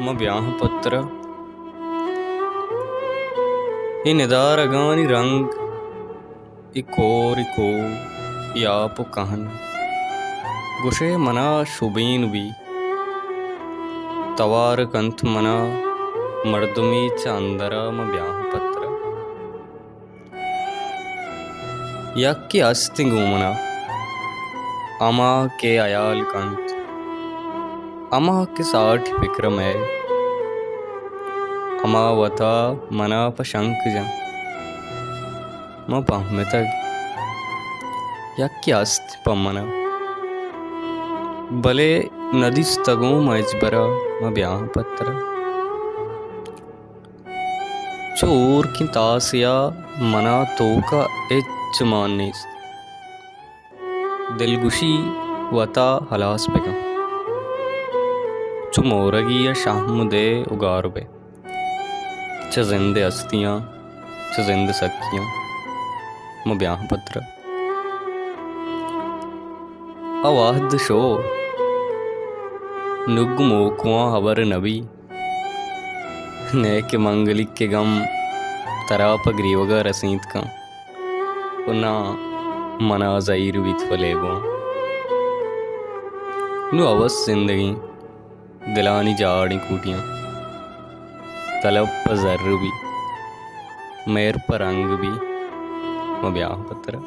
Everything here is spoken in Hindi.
म ब्याह पत्र ये निदार अगानी रंग इको याप कहन गुशे मना शुबीन भी तवार कंथ मना मर्दमी चांदरा म ब्याह पत्र यक्की अस्ति गुमना अमा के अयाल कंथ अमा के साठ विक्रम है अमावता मना पशंक जं म पहमेतग यक्की अस्ति पमना भले नदी स्तगो मजबरा म ब्याह पत्र चोर की तासिया मना तो का इच मानिस दिलगुशी वता हलास बेगा चु मोरगी या शाम दे उगार बे च जिंदे अस्तियां च जिंद सखियां म ब्याह पत्र अवाहद शो नुग मोकुआ हबर नबी ने के मंगलिक के गम तराप ग्रीवगा रसीद का उना मना ज़ाहिर विथवलेगो नु अवस जिंदगी दिलानी जाड़ी कूटियां तलब पर जर्र भी मेर पर रंग भी म ब्याह पत्र